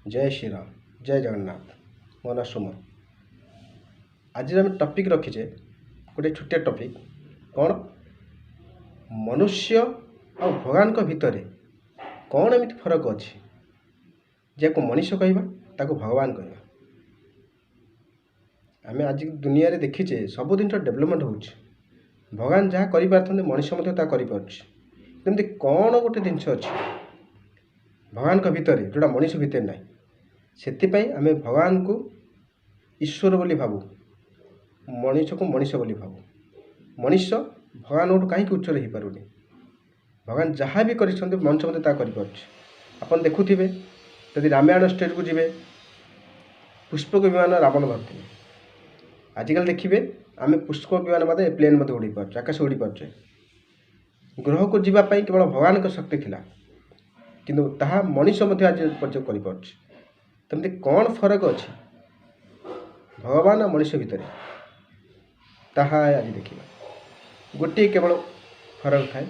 जय श्री राम जय जगन्नाथ। मो ना सुमन। आज आम टपिक रखीचे गोटे छोटिया टपिक कौन मनुष्य और भगवान भितर कौन एमती फरक अच्छी जैको मनुष्य कहवा ताको भगवान कहवा। आम आज दुनिया रे देखीचे सब जिन डेभलपमेंट हो भगवान जहाँ कर मनुष्य करमती कौन गोटे जिनस अच्छी भगवान भितर जोटा मनुष्य भितर ना से आम भगवान को ईश्वर बोली भावु मनुष्य को मनुष्य बोली भावु। मनुष्य भगवान गोटे कहीं उच्चर हो पारे भगवान जहाँ भी कर मनुष्य मत आपन देखुवे यदि रामायण स्टेज को जी पुष्पक विमान रावण भरते आजिकल देखिए आम पुष्पक विमान मत प्लेन मत उड़ी पार्छ आकाश उड़ी पार्चे ग्रह को जीवाई केवल भगवान का शक्ति थिला किंतु ताहा मनुष्य मत आज पर्यटन करमती कौन फरक अच्छी भगवान और मनुष्य भितर ताहा आज देखा गोटे केवल फरक थाए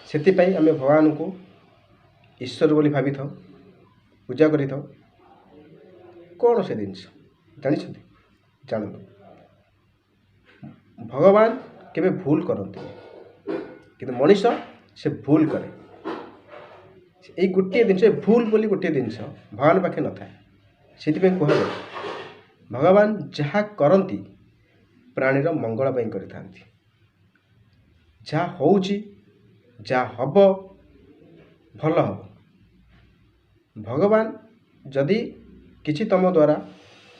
से आम भगवान को ईश्वर बोली भावी था पूजा करी था कौन से जिनस जानते भगवान केवे भूल करते किंतु मनुष्य से भूल करे ये गोटे जिनस भूल बोली गोटे जिनस भगवान पाखे न थाए से कह भगवान जहाँ करती प्राणीर मंगल करता जहाँ हो हम भल हम भगवान जदि किछि तुम द्वारा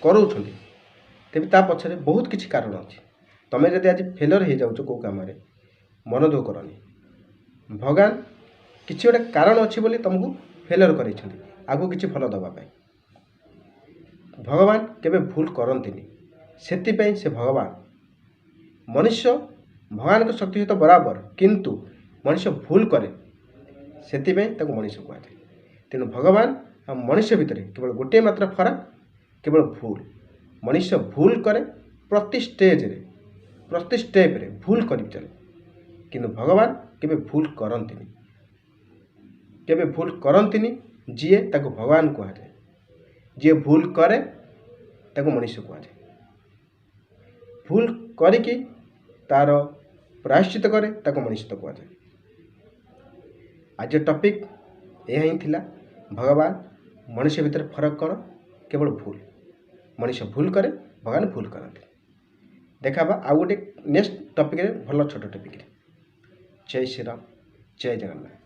करो तेज ता पछरे बहुत किछि कारण अच्छी तुम्हें जब आज फेलर हो जाऊँ कौ कम मन दुख करनी भगवान किसी गोटे कारण अच्छी बोली तुमको फेलर कर आगू किसी भल दवापाई भगवान केवे भूल करती से भगवान मनुष्य भगवान को शक्ति सहित बराबर किंतु मनुष्य भूल करे से मनुष्य कहुए तेणु भगवान और मनुष्य भितर केवल गोटे मात्र फरक केवल भूल मनुष्य भूल करे प्रति स्टेज रे प्रति स्टेप रे भूल कर चले किंतु भगवान केवे भूल करंतिनी जीए ताको भगवान कहुए जी भूल करे ताको मनुष्य कहुए भूल करिकी तार प्रायश्चित करे ताको मनुष्य कहुए। आज टॉपिक यह ही थिला भगवान मनुष्य भितर फरक कौन केवल भूल मनुष्य भूल करे भगवान भूल करते देखा आ गोटे नेक्स्ट टॉपिक रे भल छोट टॉपिक रे। जय श्री राम जय जगन्नाथ।